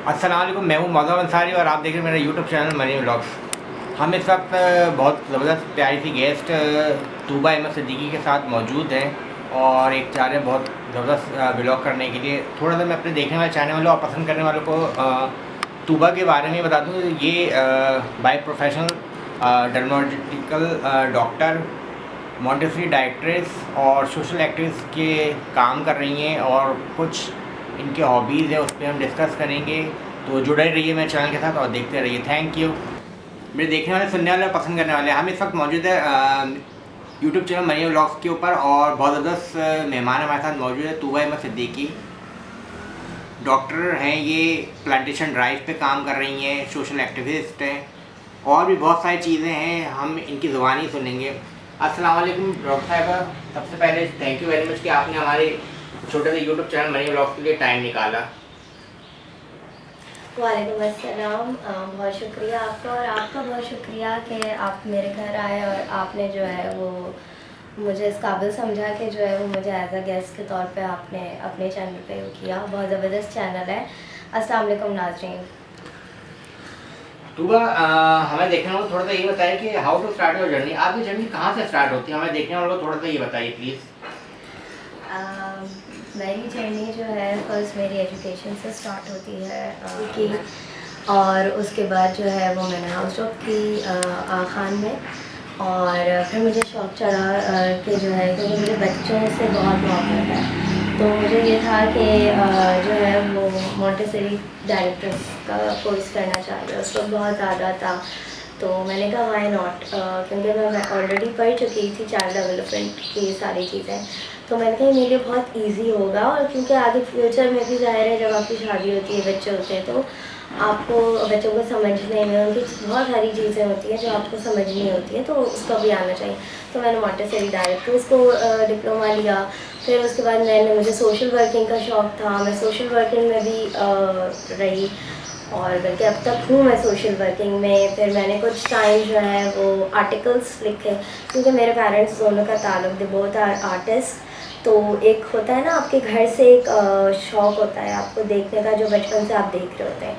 अस्सलाम वालेकुम, मैं हूँ मौज़म अंसारी और आप देख रहे हैं मेरा यूट्यूब चैनल मरीम व्लॉग्स। हम इस वक्त बहुत ज़बरदस्त प्यारी सी गेस्ट तूबा अहमद सिद्दीकी के साथ मौजूद हैं और एक चाह रहे हैं बहुत ज़बरदस्त व्लॉग करने के लिए। थोड़ा सा मैं अपने देखने वाले, चाहने वालों और पसंद करने वालों को तूबा के बारे में बता दूँ। ये by professional dermatological doctor, Montessori directress और सोशल एक्टिविस्ट के काम कर रही हैं और कुछ इनके हॉबीज़ है उस पर हम डिस्कस करेंगे। तो जुड़े रहिए मेरे चैनल के साथ और देखते रहिए। Thank you. मेरे देखने वाले, सुनने वाले और पसंद करने वाले, हम इस वक्त मौजूद है यूट्यूब चैनल मरीम व्लॉग्स के ऊपर और बहुत ज़बरदस्त मेहमान हमारे साथ मौजूद है। तूबा अहमद सिद्दीकी डॉक्टर हैं, ये प्लांटेशन ड्राइव पे काम कर रही हैं, सोशल एक्टिविस्ट हैं और भी बहुत सारी चीज़ें हैं, हम इनकी ज़ुबानी सुनेंगे। अस्सलाम वालेकुम डॉक्टर साहिबा, सबसे पहले थैंक यू वेरी मच कि आपने हमारे छोटे से यूट्यूब चैनल मरीम व्लॉग्स के लिए टाइम निकाला। वालेकुम अस्सलाम। बहुत शुक्रिया आपका और आपका बहुत शुक्रिया कि आप मेरे घर आए और आपने जो है वो मुझे इस काबिल समझा कि जो है वो मुझे एज अ गेस्ट के तौर पे आपने अपने चैनल पे वो किया। बहुत ज़बरदस्त चैनल है। अस्सलाम वालेकुम नाज़रीन। तूबा, हमें देखने वालों को थोड़ा सा ये बताइए कि how to start your journey. आपकी जर्नी कहाँ से स्टार्ट होती है, हमें देखने वालों को थोड़ा सा ये बताइए प्लीज़। मेरी जर्नी जो है फर्स्ट मेरी एजुकेशन से स्टार्ट होती है की, और उसके बाद जो है वो मैंने हाउस जॉब की खान में। और फिर मुझे शौक़ चढ़ा कि जो है, क्योंकि मुझे बच्चों से बहुत मोहब्बत है, तो मुझे ये था कि जो है वो मॉन्टेसरी डायरेक्ट्रेस का कोर्स करना चाहिए। उस वक्त बहुत ज़्यादा था, तो मैंने कहा वाई नॉट, क्योंकि मैं ऑलरेडी पढ़ चुकी थी चाइल्ड डेवलपमेंट की सारी चीज़ें, तो मैंने कहा मेरे लिए बहुत इजी होगा। और क्योंकि आगे फ्यूचर में भी ज़ाहिर है, जब आपकी शादी होती है, बच्चे होते हैं, तो आपको बच्चों को समझने में उनकी बहुत सारी चीज़ें होती हैं जो आपको समझनी होती है, तो उसका भी आना चाहिए। तो मैंने मॉन्टेसरी डायरेक्ट्रेस को डिप्लोमा लिया। फिर उसके बाद मुझे सोशल वर्किंग का शौक़ था, मैं सोशल वर्किंग में भी रही और बल्कि अब तक हूँ मैं सोशल वर्किंग में। फिर मैंने कुछ टाइम जो है वो आर्टिकल्स लिखे, क्योंकि मेरे पेरेंट्स दोनों का ताल्लुक, दे बोथ आर आर्टिस्ट। तो एक होता है ना आपके घर से एक शौक़ होता है आपको देखने का, जो बचपन से आप देख रहे होते हैं,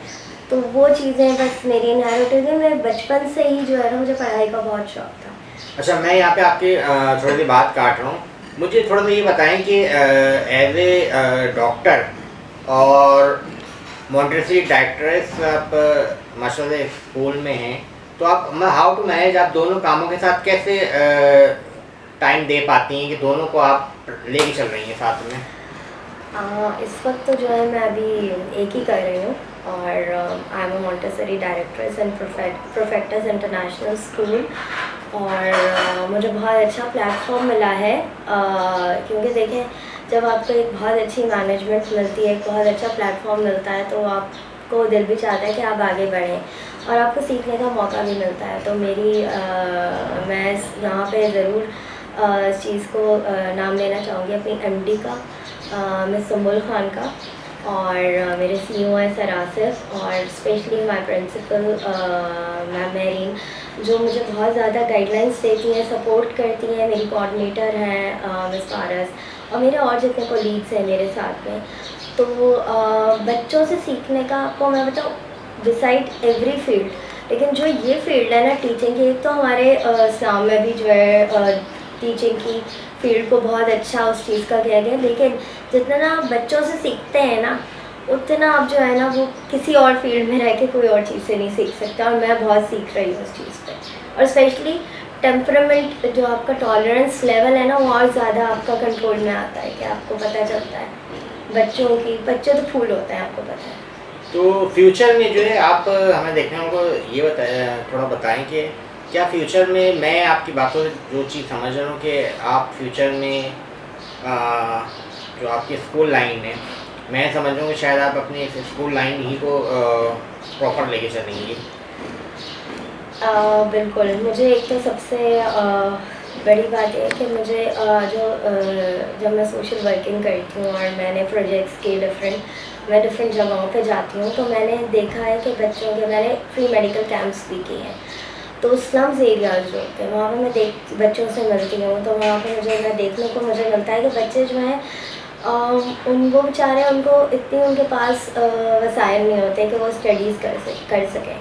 तो वो चीज़ें बस मेरी इनहेरिट हो गई। मैं बचपन से ही जो है ना, मुझे पढ़ाई का बहुत शौक़ था। अच्छा, मैं यहाँ पे आपकी थोड़ी सी बात काट रहा हूँ। मुझे थोड़ा सा ये बताएं कि एज ए डॉक्टर और मॉन्टेसरी डायरेक्ट्रेस आप माशाल्लाह स्कूल में हैं, तो आप हाउ टू मैनेज, आप दोनों कामों के साथ कैसे टाइम दे पाती हैं कि दोनों को आप लेके चल रही हैं साथ में? इस वक्त तो जो है मैं अभी एक ही कर रही हूँ, और I am a Montessori directress and Profectors International School. और मुझे बहुत अच्छा प्लेटफॉर्म मिला है, क्योंकि देखें, जब आपको एक बहुत अच्छी मैनेजमेंट मिलती है, एक बहुत अच्छा प्लेटफॉर्म मिलता है, तो आपको दिल भी चाहता है कि आप आगे बढ़ें और आपको सीखने का मौका भी मिलता है। तो मैं यहाँ पे ज़रूर इस चीज़ को नाम लेना चाहूँगी अपनी एमडी का, मिस सुम्बुल खान का, और मेरे सीईओ हैं सर आसिफ, और specially my principal ma'am Mereen, जो मुझे बहुत ज़्यादा गाइडलाइंस देती हैं, सपोर्ट करती हैं। मेरी कोऑर्डिनेटर हैं मिस फारस, और मेरे और जितने कोलीग्स हैं मेरे साथ में। तो बच्चों से सीखने का आपको मैं बताऊँ, डिसाइड एवरी फील्ड, लेकिन जो ये फील्ड है ना टीचिंग की, एक तो हमारे इस्लाम में भी जो है टीचिंग की फील्ड को बहुत अच्छा उस चीज़ का किया गया, लेकिन जितना ना आप बच्चों से सीखते हैं ना, उतना आप जो है ना वो किसी और फील्ड में रह के कोई और चीज़ से नहीं सीख सकता। और मैं बहुत सीख रही हूँ उस चीज़ पे, और स्पेशली टेम्परामेंट, जो आपका टॉलरेंस लेवल है ना, वो और ज़्यादा आपका कंट्रोल में आता है, कि आपको पता चलता है बच्चे तो फूल होते हैं, आपको पता है। तो फ्यूचर में जो है आप हमें देखने वालों को ये थोड़ा बताएं कि क्या फ्यूचर में, मैं आपकी बातों से जो चीज़ समझ रहा हूँ कि आप फ्यूचर में जो आपकी स्कूल लाइन है, मैं समझ रहा हूँ कि शायद आप अपनी स्कूल लाइन ही को प्रॉपर लेके चलेंगी। बिल्कुल। मुझे एक तो सबसे बड़ी बात है कि मुझे जब मैं सोशल वर्किंग करती हूँ और मैंने प्रोजेक्ट्स के मैं डिफरेंट जगहों पे जाती हूँ, तो मैंने देखा है कि बच्चों के, मैंने फ्री मेडिकल कैंप्स भी किए हैं। तो स्लम्स एरियाज़ जो होते हैं, वहाँ पे मैं बच्चों से मिलती हूँ, तो वहाँ पे मैं देखने को मुझे मिलता है कि बच्चे जो हैं उन वो बेचारे उनको इतनी उनके पास वसाइल नहीं होते कि वो स्टडीज़ कर सकें।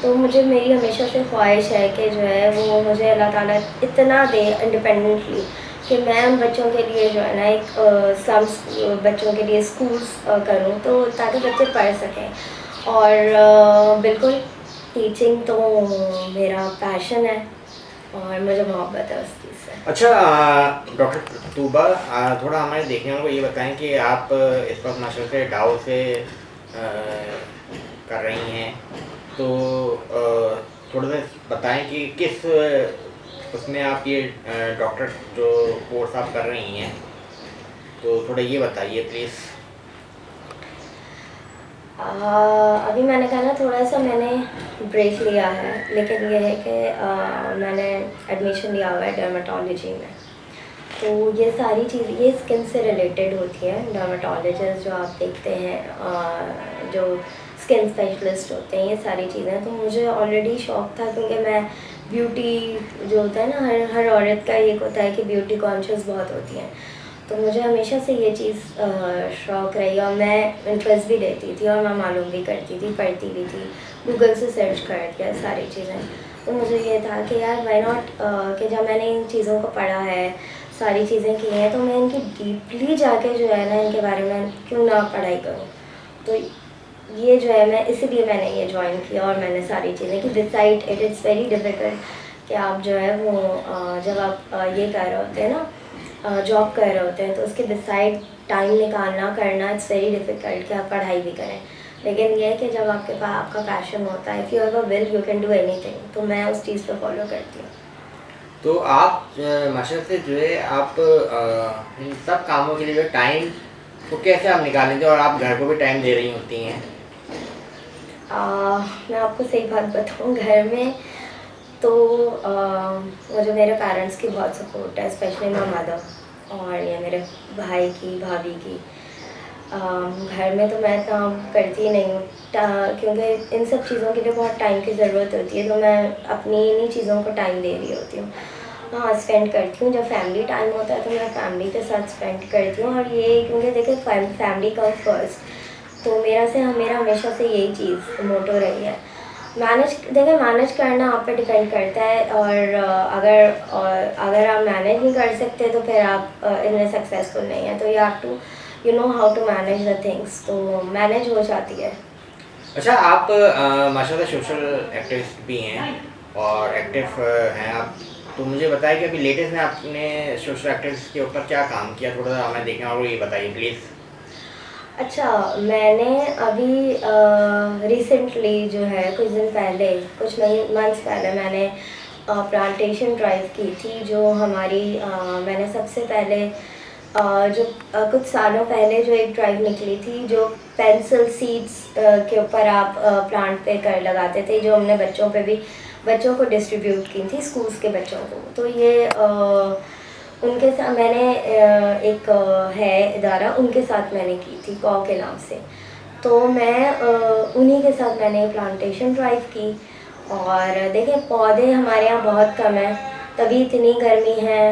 तो मुझे मेरी हमेशा से ख्वाहिश है कि जो है वो मुझे अल्लाह ताला इतना दे इंडिपेंडेंटली कि मैं उन बच्चों के लिए जो है ना एक स्लम्स बच्चों के लिए स्कूल्स करूँ, तो ताकि बच्चे पढ़ सकें। और बिल्कुल टीचिंग तो मेरा पैशन है और मुझे मोहब्बत है उस चीज़ से। अच्छा, डॉक्टर तूबा, थोड़ा हमारे देखने वालों को ये बताएं कि आप इस वक्त माशाल्लाह से डाउ से कर रही हैं, तो थोड़ा सा बताएं कि किस उसमें आप ये डॉक्टर जो कोर्स आप कर रही हैं, तो थोड़ा ये बताइए प्लीज़। अभी मैंने कहा ना थोड़ा सा मैंने ब्रेक लिया है, लेकिन ये है कि मैंने एडमिशन लिया हुआ है डर्मेटोलॉजी में। तो ये सारी चीज़ ये स्किन से रिलेटेड होती है। डर्मेटोलॉजिस्ट जो आप देखते हैं, जो स्किन स्पेशलिस्ट होते हैं, ये सारी चीज़ें। तो मुझे ऑलरेडी शौक था, क्योंकि मैं ब्यूटी जो होता है ना, हर औरत का एक होता है कि ब्यूटी कॉन्शियस बहुत होती हैं। तो मुझे हमेशा से ये चीज़ शौक़ रही और मैं इंटरेस्ट भी लेती थी और मैं मालूम भी करती थी, पढ़ती भी थी, गूगल से सर्च कर दिया सारी चीज़ें। तो मुझे ये था कि यार व्हाई नॉट, कि जब मैंने इन चीज़ों को पढ़ा है, सारी चीज़ें की हैं, तो मैं इनकी डीपली जाके जो है ना इनके बारे में क्यों ना पढ़ाई करूँ। तो ये जो है मैं इसीलिए मैंने ये ज्वाइन किया और मैंने सारी चीज़ें की। Beside it is very difficult कि आप जो है वो जब आप ये कर रहे होते हैं ना, जॉब कर रहे होते हैं, तो उसके बिसाइड टाइम निकालना करना इट्स वेरी डिफ़िकल्ट कि आप पढ़ाई भी करें। लेकिन ये है कि जब आपके पास आपका पैशन होता है, if you have a will you can do anything. तो मैं उस चीज़ को फॉलो करती हूँ। तो आप माशाल्लाह से जो है आप इन सब कामों के लिए जो टाइम को कैसे आप निकाल लेते हो, और आप घर को भी टाइम दे रही होती हैं? मैं आपको सही बात बताऊँ, घर में तो मुझे मेरे पेरेंट्स की बहुत सपोर्ट है, स्पेशली माय मदर और ये मेरे भाई की, भाभी की। घर में तो मैं काम करती ही नहीं हूँ, क्योंकि इन सब चीज़ों के लिए बहुत टाइम की ज़रूरत होती है, तो मैं अपनी इन्हीं चीज़ों को टाइम दे रही होती हूँ। हाँ, स्पेंड करती हूँ, जब फैमिली टाइम होता है तो मैं फैमिली के साथ स्पेंड करती हूँ। और ये क्योंकि देखिए फैमिली कम फर्स्ट, तो मेरा हमेशा से यही चीज़ मोटो रही है। मैनेज करना आप पे डिपेंड करता है, और अगर आप मैनेज नहीं कर सकते तो फिर आप इनमें सक्सेसफुल नहीं है। तो you have to you know how to manage the things, तो मैनेज हो जाती है। अच्छा, आप माशाल्लाह सोशल एक्टिविस्ट भी हैं और एक्टिव हैं आप, तो मुझे बताइए कि अभी लेटेस्ट में आपने सोशल एक्टिविस्ट के ऊपर क्या काम किया, थोड़ा सा हमें देखने वालों को ये बताइए प्लीज़। अच्छा, मैंने अभी रिसेंटली जो है कुछ दिन पहले, कुछ मंथ्स पहले मैंने प्लांटेशन ड्राइव की थी। जो हमारी मैंने सबसे पहले जो कुछ सालों पहले जो एक ड्राइव निकली थी, जो पेंसिल सीड्स के ऊपर आप प्लांट पे कर लगाते थे, जो हमने बच्चों को डिस्ट्रीब्यूट की थी, स्कूल्स के बच्चों को। तो ये उनके साथ मैंने एक है इदारा, उनके साथ मैंने की थी, कॉ के नाम से। तो मैं उन्हीं के साथ मैंने प्लांटेशन ड्राइव की। और देखिए पौधे हमारे यहाँ बहुत कम है, तभी इतनी गर्मी है,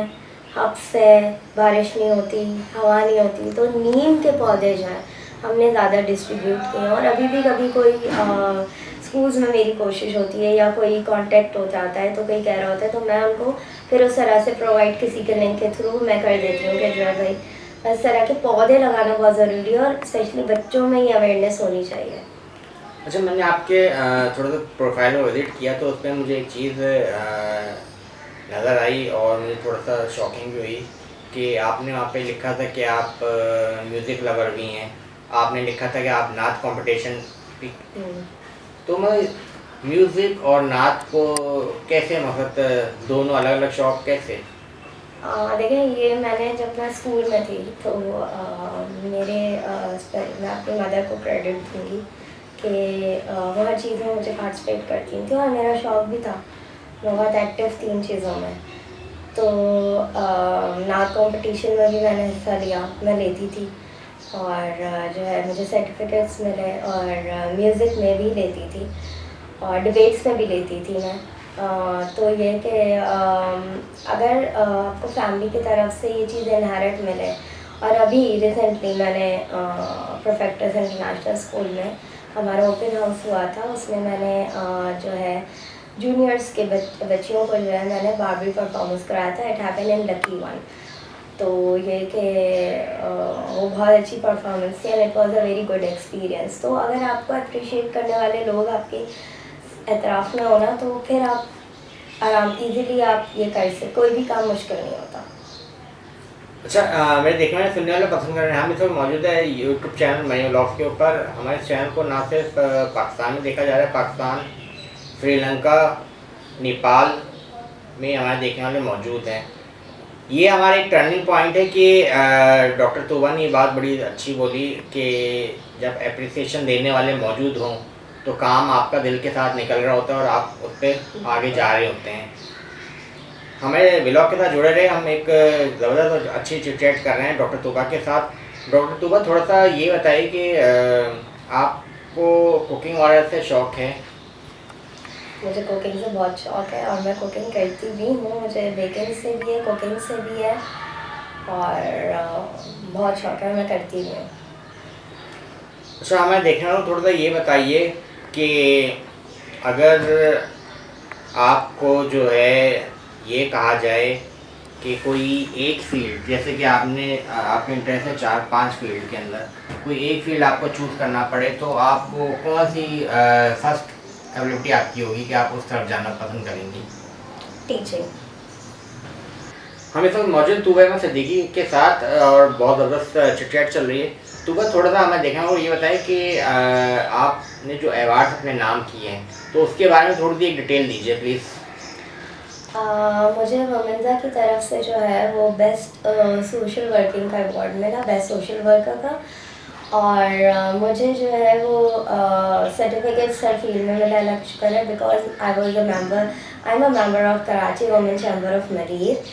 हब्स है, बारिश नहीं होती, हवा नहीं होती। तो नीम के पौधे जो हैं हमने ज़्यादा डिस्ट्रीब्यूट किए हैं। और अभी भी कभी कोई स्कूल्स में मेरी कोशिश होती है या कोई कांटेक्ट हो जाता है, तो कोई कह रहा होता है, तो मैं उनको फिर उस तरह से प्रोवाइड किसी के लिंक के थ्रू मैं कर देती हूँ कि जो है भाई इस तरह के पौधे लगाना बहुत ज़रूरी है, और स्पेशली बच्चों में ये अवेयरनेस होनी चाहिए। अच्छा, मैंने आपके थोड़ा सा प्रोफाइल में विज़िट किया, तो उस पर मुझे एक चीज़ नज़र आई और मुझे थोड़ा सा शॉकिंग भी हुई कि आपने वहाँ पे लिखा था कि आप म्यूज़िक लवर भी हैं, आपने लिखा था कि आप नात कंपटीशन भी। तो मैं म्यूज़िक और नात को कैसे, मतलब दोनों अलग अलग शौक कैसे? देखिए ये मैंने जब मैं स्कूल में थी तो मैं अपनी मदर को क्रेडिट दूँगी कि वो हर चीज़ में मुझे पार्टिसिपेट करती थी और मेरा शौक़ भी था, मैं बहुत एक्टिव थी इन चीज़ों में। तो नात कंपटीशन में भी मैंने हिस्सा लिया, मैं लेती थी, और जो है मुझे सर्टिफिकेट्स मिले, और म्यूज़िक में भी लेती थी और डिबेट्स में भी लेती थी मैं। तो ये कि अगर आपको फैमिली की तरफ से ये चीज़ इनहेरिट मिले और अभी रिसेंटली मैंने प्रोफेक्टर्स इंटरनेशनल स्कूल में हमारा ओपन हाउस हुआ था, उसमें मैंने जो है जूनियर्स के बच्चियों को जो है मैंने बारबी परफॉर्मेंस कराया था। It happen in lucky one. तो ये कि वो बहुत अच्छी परफॉर्मेंस थी and it was a very good experience. तो अगर आपको अप्रिशिएट करने वाले लोग आपके एतराफ़ में होना तो फिर आप आराम इजीली आप ये कर सकते, कोई भी काम मुश्किल नहीं होता। अच्छा, मेरे देखने वाले सुनने वाले पसंद कर रहे हैं, हम इस वक्त मौजूद है यूट्यूब चैनल मनी व्लॉग्स के ऊपर। हमारे इस चैनल को ना सिर्फ पाकिस्तान में देखा जा रहा है, पाकिस्तान, श्रीलंका, नेपाल में हमारे देखने वाले मौजूद हैं। ये हमारा एक टर्निंग पॉइंट है कि डॉक्टर तोबा ने ये बात बड़ी अच्छी बोली कि जब अप्रिसिएशन देने वाले मौजूद हों तो काम आपका दिल के साथ निकल रहा होता है और आप उस पर आगे जा रहे होते हैं। हमारे व्लॉग के साथ जुड़े रहे, हम एक ज़बरदस्त और अच्छी चिट-चैट कर रहे हैं डॉक्टर तोबा के साथ। डॉक्टर तोबा, थोड़ा सा ये बताइए कि आपको कुकिंग वगैरह से शौक़ है? मुझे कुकिंग से बहुत शौक़ है और मैं कुकिंग करती भी हूँ। मुझे बेकिंग से भी है, कुकिंग से भी है और बहुत शौक़ है, मैं करती भी हूँ। अच्छा, हमें देखने वालों को थोड़ा सा ये बताइए कि अगर आपको जो है ये कहा जाए कि कोई एक फील्ड, जैसे कि आपके इंटरेस्ट है 4-5 फील्ड के अंदर, कोई एक फील्ड आपको चूज़ करना पड़े तो आप वो कौन सी फर्स्ट एबिलिटी आपकी होगी कि आप उस तरफ जाना पसंद करेंगी? टीचिंग। हम इस वक्त मौजूद तूबा अहमद सिद्दीकी के साथ और बहुत ज़बरदस्त चिट-चैट चल रही है। तूबा, थोड़ा सा हमें देखना और ये बताएं कि आपने जो अवार्ड्स अपने नाम किए हैं तो उसके बारे में थोड़ी सी एक डिटेल दीजिए प्लीज़। मुझे वमेंजा की तरफ से जो है वो बेस्ट सोशल वर्किंग का अवार्ड मिला, बेस्ट सोशल वर्कर का। और मुझे जो है वो सर्टिफिकेट सर फील्ड में मिला, अल्लाह का शुक्र है, because I am a member of Karachi women chamber of मरीर।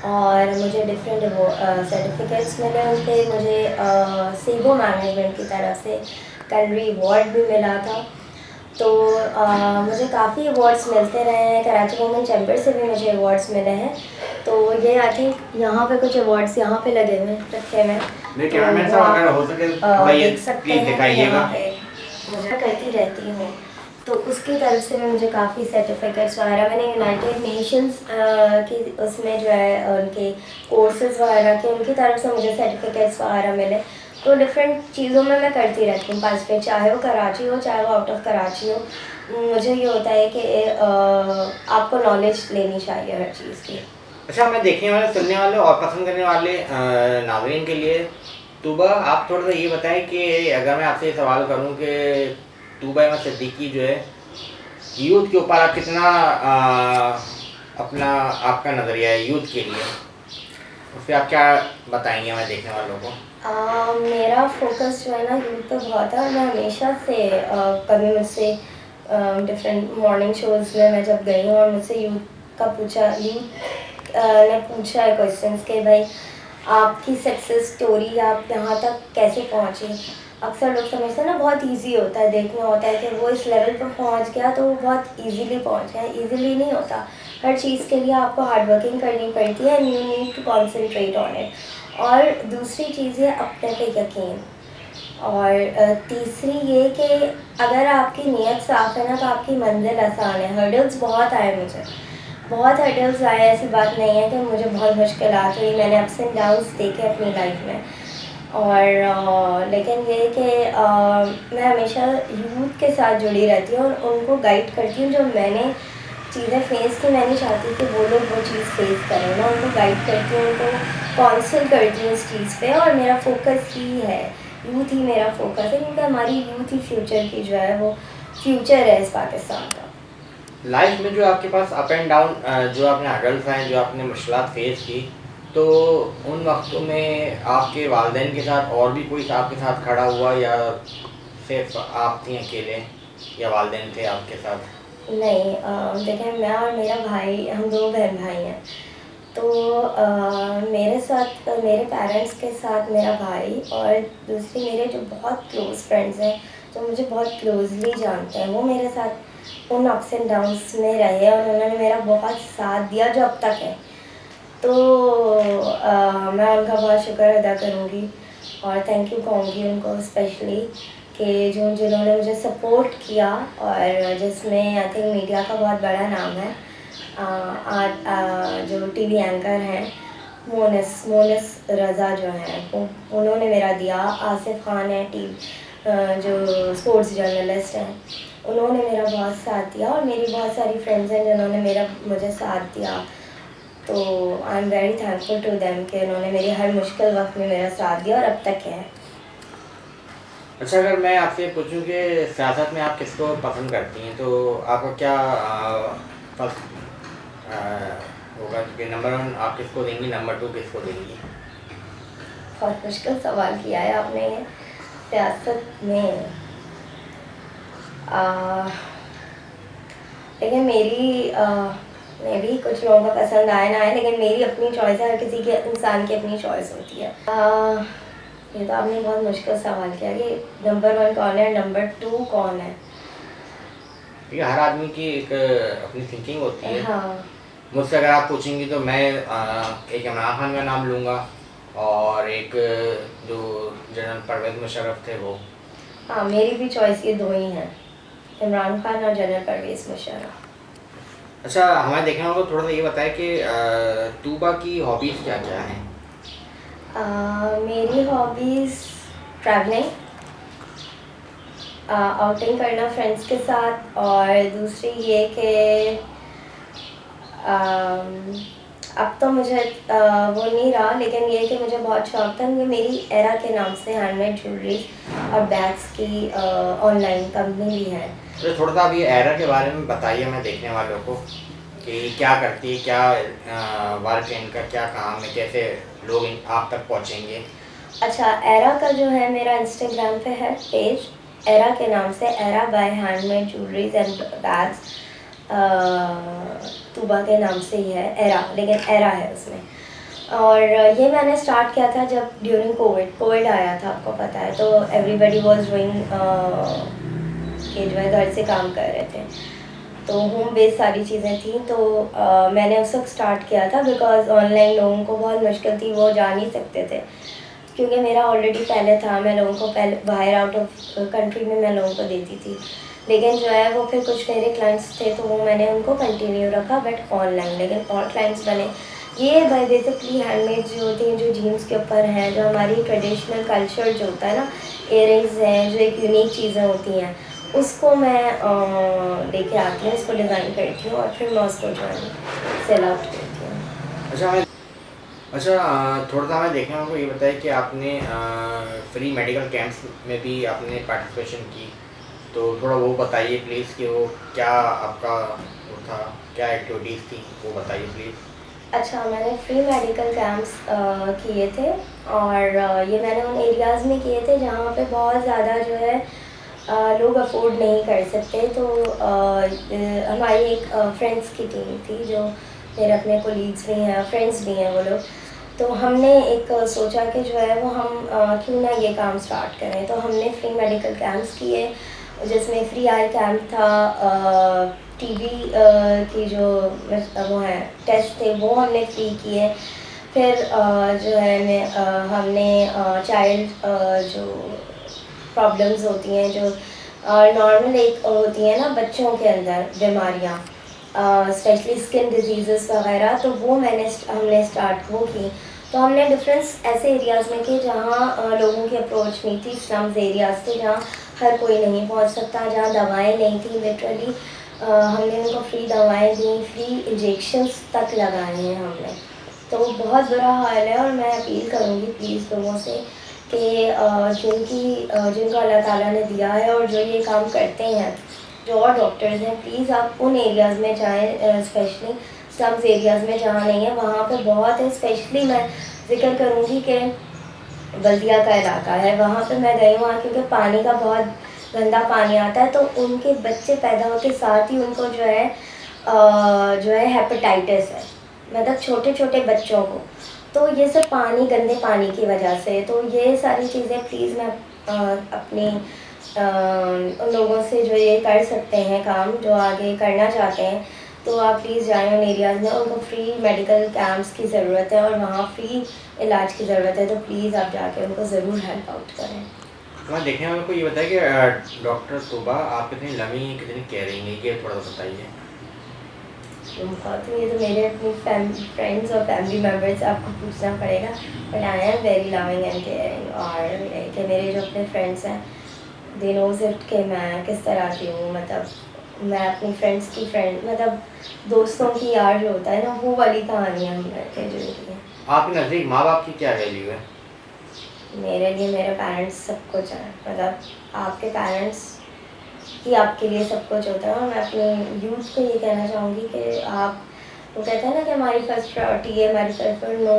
और मुझे डिफरेंट वो सर्टिफिकेट्स मिले उनके। मुझे सीबो मैनेजमेंट की तरफ से कैलरी अवार्ड भी मिला था। तो मुझे काफ़ी अवार्ड्स मिलते रहे हैं, कराची वुमेन चैम्बर से भी मुझे अवार्ड्स मिले हैं। तो ये आई थिंक यहाँ पे कुछ अवार्ड्स यहाँ पे लगे हुए रखे हुए, मेरे कैमरामैन साहब अगर हो सके थोड़ा ये देख सकते प्लीज़ हैं। दिखाइएगा। यहाँ पे मुझे करती रहती हूँ तो उसकी तरफ से भी मुझे काफ़ी सर्टिफिकेट्स वगैरह, मैंने यूनाइटेड नेशंस की उसमें जो है उनके कोर्सेज वगैरह के, उनकी तरफ से मुझे सर्टिफिकेट्स वगैरह मिले। तो डिफरेंट चीज़ों में मैं करती रहती हूँ पार्टिसिपेट, चाहे वो कराची हो चाहे वो आउट ऑफ कराची हो। मुझे ये होता है कि आपको नॉलेज लेनी चाहिए हर चीज़ की। अच्छा, हमें देखने वाले, सुनने वाले और पसंद करने वाले नाज़रीन के लिए तूबा, आप थोड़ा सा ये बताएं कि अगर मैं आपसे ये सवाल करूं कि तूबा अहमद सिद्दीकी जो है यूथ के ऊपर आप कितना अपना आपका नज़रिया है यूथ के लिए, उस पर आप क्या बताएंगे हमें देखने वालों को? मेरा फोकस जो है ना यूथ पे बहुत है और मैं हमेशा से कभी मुझसे डिफरेंट मॉर्निंग शोज़ में मैं जब गई हूँ और मुझसे यूथ ने पूछा है क्वेश्चंस के भाई आपकी सक्सेस स्टोरी, आप यहाँ तक कैसे पहुँची। अक्सर लोग समझते हैं ना बहुत इजी होता है, देखना होता है कि वो इस लेवल पर पहुँच गया तो वो बहुत इजीली पहुँच गया। इजीली नहीं होता, हर चीज़ के लिए आपको हार्ड वर्किंग करनी पड़ती है and you need to concentrate on it. और दूसरी चीज़ है अपने पे यकीन। और तीसरी ये कि अगर आपकी नीयत साफ़ है ना तो आपकी मंजिल आसान है। हर्डल्स बहुत आए, मुझे बहुत हर्डल्स आए, ऐसी बात नहीं है कि मुझे बहुत मुश्किलात हुई, मैंने अप्स एंड डाउन्स देखे अपनी लाइफ में। और लेकिन ये कि मैं हमेशा यूथ के साथ जुड़ी रहती हूँ और उनको गाइड करती हूँ। जो मैंने चीज़ें फेस की, मैं नहीं चाहती कि वो लोग वो चीज़ फेस करें। मैं उनको गाइड करती हूँ, उनको काउंसिल करती हूँ इस चीज़ पे। और मेरा फोकस ही है, यूथ ही मेरा फोकस है, क्योंकि हमारी यूथ ही फ्यूचर की जो है वो फ्यूचर है इस पाकिस्तान का। लाइफ में जो आपके पास अप एंड डाउन, जो आपने हर्डल्स हैं, जो आपने मुश्किलात फेस की, तो उन वक्तों में आपके वालिदैन के साथ और भी कोई आपके साथ खड़ा हुआ या सिर्फ आप थी अकेले या वालिदैन थे आपके साथ? नहीं, देखें, मैं और मेरा भाई, हम दो बहन भाई हैं। तो मेरे साथ मेरे पेरेंट्स के साथ मेरा भाई और दूसरी मेरे जो बहुत क्लोज़ फ्रेंड्स हैं, जो मुझे बहुत क्लोज़ली जानते हैं, वो मेरे साथ उन अप्स एंड डाउन्स में रहे और उन्होंने मेरा बहुत साथ दिया जो अब तक है। तो मैं उनका बहुत शुक्र अदा करूँगी और थैंक यू कहूँगी उनको स्पेशली कि जिन्होंने मुझे सपोर्ट किया और जिसमें आई थिंक मीडिया का बहुत बड़ा नाम है। आज जो टीवी एंकर हैं मोनिस रज़ा जो हैं उन्होंने मेरा दिया। आसिफ खान है जो स्पोर्ट्स जर्नलिस्ट हैं, उन्होंने मेरा बहुत साथ दिया और मेरी बहुत सारी फ्रेंड्स हैं जिन्होंने मुझे साथ दिया। तो I am very thankful to them कि उन्होंने मेरी हर मुश्किल वक्त में मेरा साथ दिया और अब तक है। अच्छा, अगर मैं आपसे पूछूं कि सियासत में आप किसको पसंद करती हैं, तो आपका क्या फर्स्ट होगा कि नंबर 1 आप किसको देंगी, नंबर 2 किसको देंगी? बहुत मुश्किल सवाल किया है आपने ये। सियासत में लेकिन मैं भी कुछ लोगों का पसंद आए ना आए, लेकिन मेरी अपनी चॉइस है। हर किसी के इंसान की अपनी चॉइस होती है। ये तो आपने बहुत मुश्किल सवाल किया कि नंबर 1 कौन है, नंबर 2 कौन है। हर आदमी की एक अपनी थिंकिंग होती है। हाँ, मुझसे अगर आप पूछेंगी तो मैं एक इमरान खान का नाम लूँगा और एक जो जनरल परवेज़ मुशर्रफ थे वो। हाँ, मेरी भी चॉइस ये 2 ही हैं, इमरान खान और जनरल परवेज़ मुशर्रफ। अच्छा, हमारे देखने वालों को थोड़ा सा ये बताएं कि तूबा की हॉबीज़ क्या क्या हैं? मेरी हॉबीज़ ट्रैवलिंग, आउटिंग करना फ्रेंड्स के साथ, और दूसरी ये कि अब तो मुझे वो नहीं रहा, लेकिन ये कि मुझे बहुत शौक था कि मेरी एरा के नाम से हैंडमेड ज्वेलरी और बैग्स की ऑनलाइन कंपनी भी है। तो थोड़ा सा अभी एरा के बारे में बताइए हमें देखने वालों को कि क्या करती है, क्या वर्क इनका क्या काम है, कैसे लोग आप तक पहुंचेंगे? अच्छा, एरा का जो है मेरा इंस्टाग्राम पे है पेज, एरा के नाम से, Era by handmade jewelleries and bags. Tuba के नाम से ही है एरा, लेकिन एरा है उसमें। और ये मैंने स्टार्ट किया था जब ड्यूरिंग कोविड आया था, आपको पता है, तो एवरीबडी वाज डूइंग कि जो है घर से काम कर रहे थे, तो होम बेस्ड सारी चीज़ें थी। तो मैंने उस वक्त स्टार्ट किया था बिकॉज ऑनलाइन लोगों को बहुत मुश्किल थी, वो जा नहीं सकते थे, क्योंकि मेरा ऑलरेडी पहले था। मैं लोगों को पहले बाहर आउट ऑफ कंट्री में मैं लोगों को देती थी, लेकिन जो है वो फिर कुछ मेरे क्लाइंट्स थे तो वो मैंने उनको कंटिन्यू रखा, बट ऑनलाइन। लेकिन और क्लाइंट्स बने ये बाय बेसिकली हैंडमेड जो होती हैं, जो जीन्स के ऊपर हैं, जो हमारी ट्रेडिशनल कल्चर जो होता है ना, इयरिंग्स हैं, जो एक यूनिक चीज़ें होती हैं, उसको मैं लेके आती हूँ, उसको डिज़ाइन करती हूँ और फिर मैं उसको जो है सेल आउट करती हूँ। अच्छा, थोड़ा सा हमें देखने को ये बताइए कि आपने फ्री मेडिकल कैंप्स में भी आपने पार्टिसिपेशन की, तो थोड़ा वो बताइए प्लीज़ कि वो क्या आपका वो था, क्या एक्टिविटीज़ थी, वो बताइए प्लीज़। अच्छा, मैंने फ्री मेडिकल कैंप्स किए थे, और ये मैंने उन एरियाज़ में किए थे जहाँ पे बहुत ज़्यादा जो है लोग अफोर्ड नहीं कर सकते। तो हमारी एक फ्रेंड्स की टीम थी, जो मेरे अपने कोलीग्स भी हैं, फ्रेंड्स भी हैं वो लोग। तो हमने एक सोचा कि जो है वो हम क्यों ना ये काम स्टार्ट करें। तो हमने फ्री मेडिकल कैंप्स किए, जिसमें फ्री आई कैंप था, टीबी की जो वो है टेस्ट थे वो हमने फ्री किए। फिर जो है हमने चाइल्ड जो प्रॉब्लम्स होती हैं, जो नॉर्मल एक होती हैं ना बच्चों के अंदर बीमारियाँ, स्पेशली स्किन डिजीज़ वगैरह, तो वो हमने स्टार्ट वो की। तो हमने डिफरेंस ऐसे एरियाज़ में किए जहाँ लोगों की अप्रोच नहीं थी, स्लम्स एरियाज़ थे जहाँ हर कोई नहीं पहुँच सकता, जहाँ दवाएं नहीं थी। लिटरली हमने उनको फ्री दवाएं दी, फ्री इंजेक्शंस तक लगाए हैं हमने। तो बहुत बुरा हाल है, और मैं अपील करूँगी प्लीज़ लोगों से कि जिनको अल्लाह ताला ने दिया है और जो ये काम करते हैं, जो और डॉक्टर्स हैं, प्लीज़ आप उन एरियाज़ में जाएँ, स्पेशली स्लम्स एरियाज़ में जहाँ नहीं है वहाँ पे बहुत है। स्पेशली मैं जिक्र करूँगी कि बल्दिया का इलाका है, वहाँ पे मैं गई वहाँ, क्योंकि पानी का बहुत गंदा पानी आता है, तो उनके बच्चे पैदा होते साथ ही उनको जो है हेपेटाइटिस है, मतलब छोटे छोटे बच्चों को। तो ये सब गंदे पानी की वजह से। तो ये सारी चीज़ें प्लीज़ मैं अपनी उन लोगों से जो ये कर सकते हैं काम, जो आगे करना चाहते हैं, तो आप प्लीज़ जाएँ उन एरियाज़ में, उनको फ्री मेडिकल कैंप्स की ज़रूरत है और वहाँ फ्री इलाज की ज़रूरत है, तो प्लीज़ आप जाके उनको ज़रूर हेल्प आउट करें। हमारे देखने वालों को ये बताइए कि डॉक्टर तोबा आप कितनी लवी कितनी केयरिंग है, ये थोड़ा सा बताइए। बहुत, ये तो मेरे अपनी फ्रेंड्स और फैमिली मेम्बर्स से आपको पूछना पड़ेगा, but I am very loving and caring. और कि मेरे जो अपने फ्रेंड्स हैं, दे नोज इट कि मैं किस तरह की हूँ, मतलब मैं अपनी फ्रेंड्स की फ्रेंड, मतलब दोस्तों की यार जो होता है ना, वो वाली कहानियाँ हमने जुड़ी हैं। आपके नज़दीक माँ बाप की क्या वैल्यू है? मेरे लिए मेरे पेरेंट्स सब कुछ है, मतलब आपके पेरेंट्स ही आपके लिए सब कुछ होता है। और मैं अपने यूथ को ये कहना चाहूँगी कि आप, वो कहते हैं ना कि हमारी फर्स्ट प्रायोरिटी है, हमारी फर्स्ट, नो,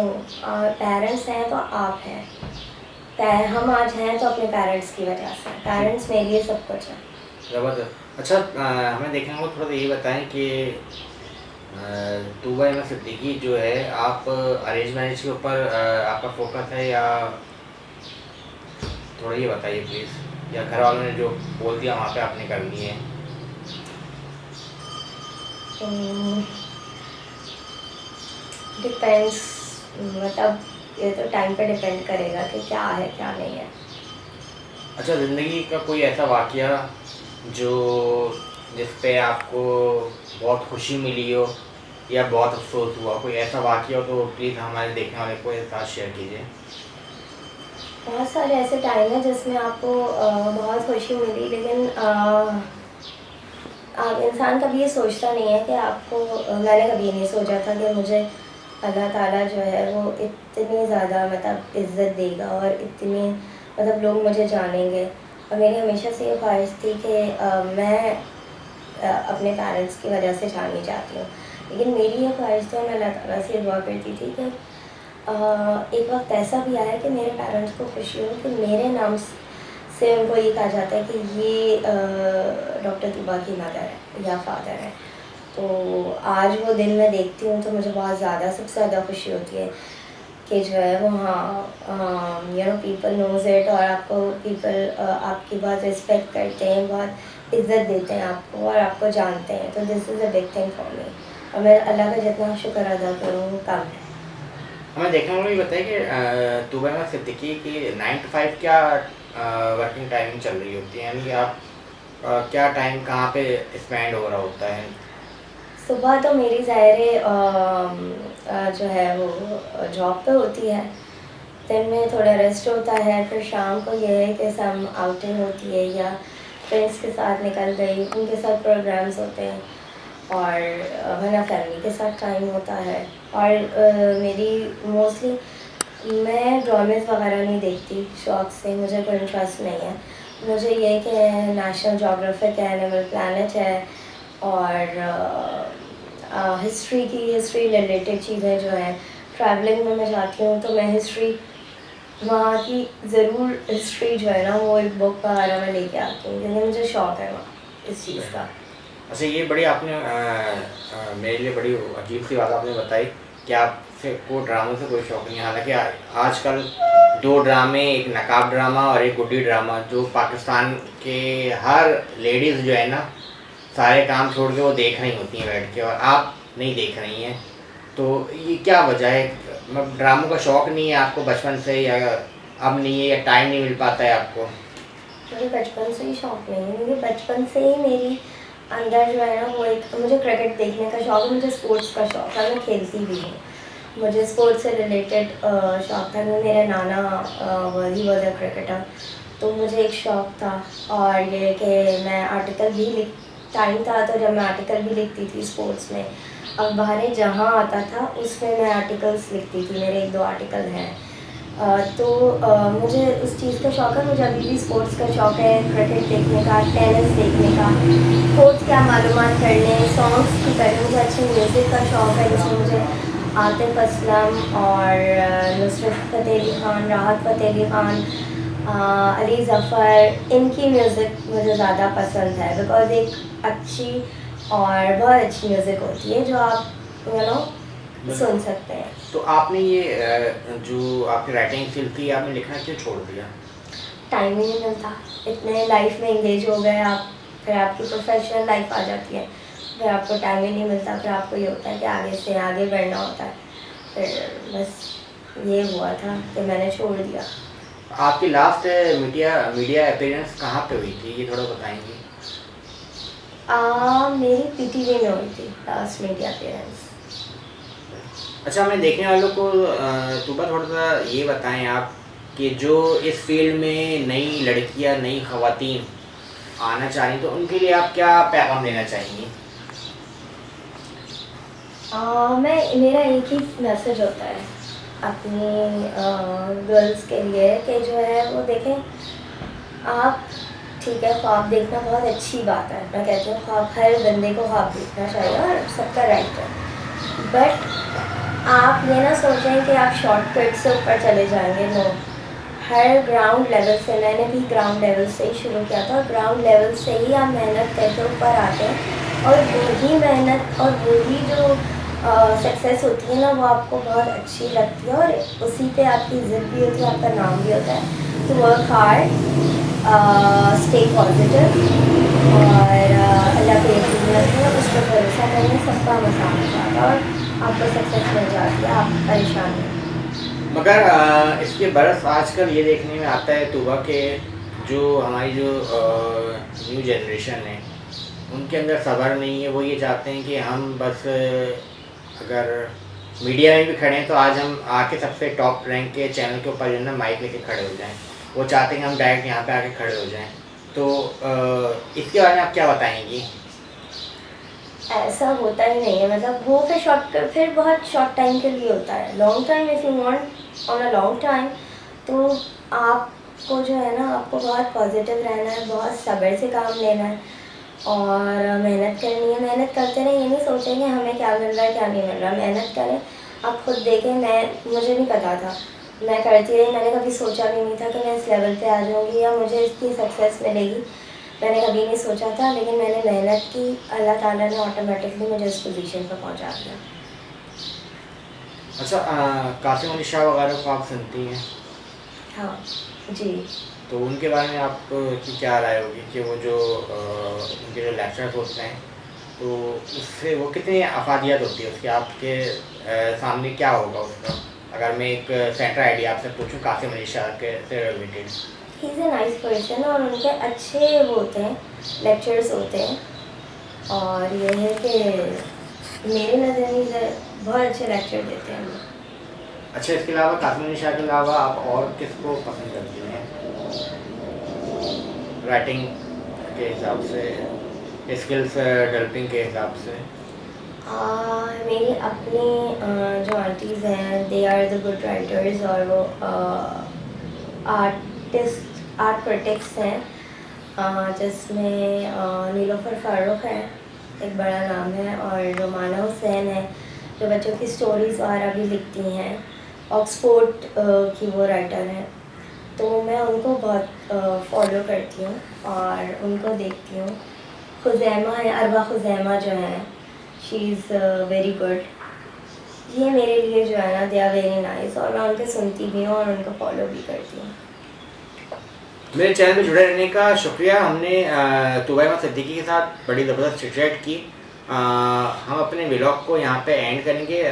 पेरेंट्स हैं तो आप हैं। हम आज हैं तो अपने पेरेंट्स की वजह से, पेरेंट्स मेरे लिए सब कुछ है। ज़बरदस्त। अच्छा, हमें देखने को थोड़ा सा ये बताएं कि तूबा अहमद सिद्दीकी जो है, आप अरेंज मैरिज के ऊपर आपका फोकस है, या थोड़ा ये बताइए प्लीज़, या घर वालों ने जो बोल दिया वहाँ पे आपने कर लिए हैं? डिपेंड्स, मतलब ये तो टाइम पे डिपेंड करेगा कि क्या है क्या नहीं है। अच्छा, ज़िंदगी का कोई ऐसा वाक़या जो जिस पे आपको बहुत खुशी मिली हो या बहुत अफ़सोस हुआ, कोई ऐसा वाक़या हो तो प्लीज़ हमारे देखने वाले को के साथ शेयर कीजिए। बहुत सारे ऐसे टाइम हैं जिसमें आपको बहुत खुशी मिली, लेकिन इंसान कभी ये सोचता नहीं है कि आपको, मैंने कभी ये नहीं सोचा था कि मुझे अल्लाह ताला जो है वो इतनी ज़्यादा मतलब इज़्ज़त देगा और इतनी, मतलब लोग मुझे जानेंगे। और मेरी हमेशा से ये ख्वाहिश थी कि मैं अपने पेरेंट्स की वजह से जानी चाहती हूँ। लेकिन मेरी ये ख्वाहिश थी और मैं अल्लाह ताला से दुआ करती थी कि एक वक्त ऐसा भी आया कि मेरे पेरेंट्स को खुशी हो कि मेरे नाम से उनको ये कहा जाता है कि ये डॉक्टर तूबा की मदर है या फादर है। तो आज वो दिन मैं देखती हूँ तो मुझे बहुत ज़्यादा, सबसे ज़्यादा खुशी होती है कि जो है वो, हाँ, you know, people knows it, और आपको पीपल आपकी बहुत रिस्पेक्ट करते हैं, बहुत इज़्ज़त देते हैं आपको और आपको जानते हैं। तो this is a big thing for me, और मैं अल्लाह का जितना शुक्र अदा करूँ कम है। हमें देखने वालों को ये बताइए कि तूबा अहमद सिद्दीकी की 9 to 5 क्या वर्किंग टाइमिंग चल रही होती है, यानी कि आप क्या टाइम कहाँ पे स्पेंड हो रहा होता है? सुबह तो मेरी ज़ाहिर जो है वो जॉब पे होती है, दिन में थोड़ा रेस्ट होता है, फिर शाम को ये है कि सम आउटिंग होती है या फ्रेंड्स के साथ निकल गई, उनके साथ प्रोग्राम्स होते हैं, और वरना फैमिली के साथ टाइम होता है। और मेरी मोस्टली, मैं ड्रामेज़ वगैरह नहीं देखती शौक से, मुझे कोई इंटरेस्ट नहीं है। मुझे ये कि नेशनल ज्योग्राफिक है, एनिमल प्लैनेट है, और हिस्ट्री रिलेटेड चीज़ें जो हैं, ट्रैवलिंग में मैं जाती हूँ तो मैं हिस्ट्री, वहाँ की ज़रूर हिस्ट्री जो है ना, वो एक बुक वगैरह में लेके आती हूँ क्योंकि मुझे शौक है वहाँ इस चीज़ का। अच्छा, ये बड़ी आपने मेरे लिए बड़ी अजीब सी बात आपने बताई कि आपसे को ड्रामों से कोई शौक नहीं है। हालांकि आजकल 2 ड्रामे, एक नकाब ड्रामा और एक गुड्डी ड्रामा, जो पाकिस्तान के हर लेडीज़ जो है ना, सारे काम छोड़ के वो देख रही होती हैं बैठ के, और आप नहीं देख रही हैं। तो ये क्या वजह है? मतलब ड्रामों का शौक नहीं है आपको बचपन से, या अब नहीं है, या टाइम नहीं मिल पाता है आपको? मुझे बचपन से ही शौक नहीं है, मुझे बचपन से ही मेरी अंदर जो है ना वो एक, मुझे क्रिकेट देखने का शौक है, मुझे स्पोर्ट्स का शौक है, मैं खेलती भी हूँ। मुझे स्पोर्ट्स से रिलेटेड शौक था, मेरा नाना ही वॉज अ क्रिकेटर, तो मुझे एक शौक था। और ये कि मैं आर्टिकल भी लिख, टाइम था तो जब मैं आर्टिकल भी लिखती थी स्पोर्ट्स में, अखबारें जहाँ आता था उसमें मैं आर्टिकल्स लिखती थी, मेरे 1-2 आर्टिकल हैं। तो मुझे उस चीज़ का शौक है, मुझे अभी भी स्पोर्ट्स का शौक है, क्रिकेट देखने का, टेनिस देखने का, स्पोर्ट्स क्या मालूमात करने, सॉन्ग्स की करने, मुझे अच्छे म्यूज़िक का शौक है, जिसमें मुझे आतिफ असलम और नुसरत फ़तेह अली ख़ान, राहत फ़तेह अली ख़ान, अली ज़फ़र, इनकी म्यूज़िक मुझे ज़्यादा पसंद है, बिकॉज़ एक अच्छी और बहुत अच्छी म्यूज़िक होती है जो आप यू नो सुन सकते हैं। तो आपने ये जो आपकी राइटिंग स्किल थी, आपने लिखना क्यों छोड़ दिया? टाइम ही नहीं मिलता, इतने लाइफ में इंगेज हो गए आप, फिर आपकी प्रोफेशनल लाइफ आ जाती है, फिर आपको टाइम ही नहीं मिलता, फिर आपको ये होता है कि आगे से आगे बढ़ना होता है। फिर बस ये हुआ था कि मैंने छोड़ दिया। आपकी लास्ट मीडिया मीडिया अपीयरेंस कहाँ पे हुई थी, ये थोड़ा बताएंगी? मेरी पीटीवी में हुई थी लास्ट मीडिया अपीयरेंस। अच्छा, मैं देखने वालों को तुबा थोड़ा सा ये बताएं आप कि जो इस फील्ड में नई लड़कियां, नई ख़वातीन आना चाह रही तो उनके लिए आप क्या पैगाम देना चाहेंगी? मेरा एक ही मैसेज होता है अपनी गर्ल्स के लिए कि जो है वो देखें, आप ठीक है, ख्वाब देखना बहुत अच्छी बात है, मैं कहती हूँ ख्वाब हर बंदे को ख्वाब देखना चाहिए और सबका राइट है। बट आप ये ना सोचें कि आप शॉर्टकट से ऊपर चले जाएंगे। नो, हर ग्राउंड लेवल से, मैंने भी ग्राउंड लेवल से ही शुरू किया था, और ग्राउंड लेवल से ही आप मेहनत करके ऊपर आते हैं, और वही मेहनत और वही जो सक्सेस होती है ना, वो आपको बहुत अच्छी लगती है, और उसी पे आपकी इज्जत भी होती है, आपका नाम भी होता है। तो वर्क हार्ड, स्टे पॉजिटिव, और अल्लाह पे यकीन रखें, उस पर भरोसा करें, सबका मसाल हो जाता है और आपको सक्सेस मिल जाती है, आप परेशान नहीं। मगर इसके बरस आजकल ये देखने में आता है तुबा के जो हमारी जो न्यू जनरेशन है उनके अंदर सब्र नहीं है। वो ये चाहते हैं कि हम बस अगर मीडिया में भी खड़े हैं तो आज हम आके सबसे टॉप रैंक के चैनल के ऊपर जो है ना माइक लेके खड़े हो जाएं। वो चाहते हैं कि हम डायरेक्ट यहाँ पे आके खड़े हो जाएं। तो इसके बारे में आप क्या बताएंगी? ऐसा होता ही नहीं है, मतलब वो फिर बहुत शॉर्ट टाइम के लिए होता है। Long time, if you want on a long time, तो आपको जो है ना, आपको बहुत पॉजिटिव रहना है, बहुत सब्र से काम लेना है और मेहनत करनी है। मेहनत करते रहें, ये नहीं सोचेंगे हमें क्या मिल रहा है क्या नहीं मिल रहा। मेहनत करें, आप खुद देखें। मुझे नहीं पता था, मैं करती रही, मैंने कभी सोचा भी नहीं था कि मैं इस लेवल पे आ जाऊँगी या मुझे इसकी सक्सेस मिलेगी, मैंने कभी नहीं सोचा था। लेकिन मैंने मेहनत की, अल्लाह ताला ने ऑटोमेटिकली मुझे इस पोजीशन पर पहुंचा दिया। अच्छा, कासिम अली शाह वगैरह को आप सुनती हैं? हाँ जी। तो उनके बारे में आप की क्या राय होगी कि वो जो उनके जो लेक्चर्स होते हैं तो उससे वो कितनी अफादियत होती है उसके, आपके सामने क्या होगा उसका? अगर मैं एक सेंटर आइडिया आपसे पूछूं कासिम अली शाह के से related. He is a nice person, और उनके अच्छे वो होते हैं, लेक्चर्स होते हैं, और ये है कि मेरे नज़र में बहुत अच्छे लेक्चर देते हैं वो। अच्छा, इसके अलावा कासिम अली शाह के अलावा आप और किसको पसंद करती हैं राइटिंग के हिसाब से, स्किल्स डेवलपिंग के हिसाब से? मेरी अपनी जो आंटीज़ हैं, they are the good writers, और वो आर्ट क्रिटिक्स हैं, जिसमें नीलोफर फारूक है, एक बड़ा नाम है, और रोमाना हुसैन है जो बच्चों की स्टोरीज़ वगैरह भी लिखती हैं, ऑक्सफोर्ड की वो राइटर हैं। तो मैं उनको बहुत फॉलो करती हूँ और उनको देखती हूँ। खुज़ैमा है, अरवा खुज़ैमा जो है, शी इज़ वेरी गुड। ये मेरे लिए जो है ना, दे आर वेरी नाइस, और मैं उनके सुनती भी हूँ और उनको फॉलो भी करती हूँ। मेरे चैनल में जुड़े रहने का शुक्रिया। हमने तुबा अहमद सिद्दीकी के साथ बड़ी ज़बरदस्त चिट की। हम अपने व्लॉग को यहाँ पे एंड करेंगे।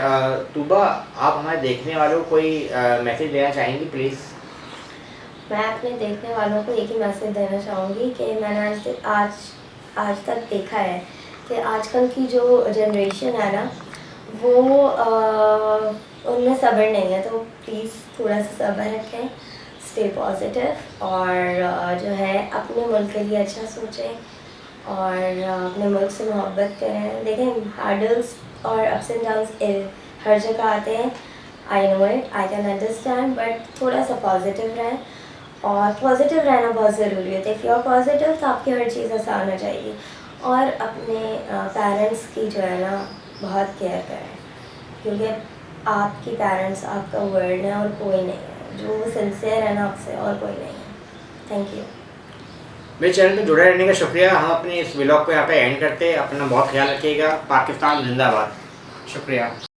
तुबा, आप हमारे देखने वालों को कोई मैसेज देना चाहेंगी प्लीज़? मैं अपने देखने वालों को एक ही मैसेज देना चाहूँगी कि मैंने आज तक देखा है कि आजकल की जो जनरेशन है ना, वो उनमें सब्र नहीं है। तो प्लीज़ थोड़ा सा सब्र रखें, स्टे पॉजिटिव, और जो है अपने मुल्क के लिए अच्छा सोचें और अपने मुल्क से मोहब्बत करें। देखें, हार्डल्स और अप्स एंड डाउन्स हर जगह आते हैं, I know it, I can understand, but थोड़ा सा पॉजिटिव रहें, और पॉजिटिव रहना बहुत ज़रूरी है। इफ़ यू आर पॉजिटिव तो आपकी हर चीज़ आसान हो जाएगी। और अपने पेरेंट्स की जो है ना, बहुत केयर करें, क्योंकि आपकी पेरेंट्स आपका वर्ल्ड है और कोई नहीं है। जो सिंसियर है ना आपसे, और कोई नहीं है। Thank you. मेरे चैनल में जुड़े रहने का शुक्रिया। हम अपने इस व्लॉग को यहाँ पे एंड करते हैं। अपना बहुत ख्याल रखिएगा। पाकिस्तान जिंदाबाद। शुक्रिया।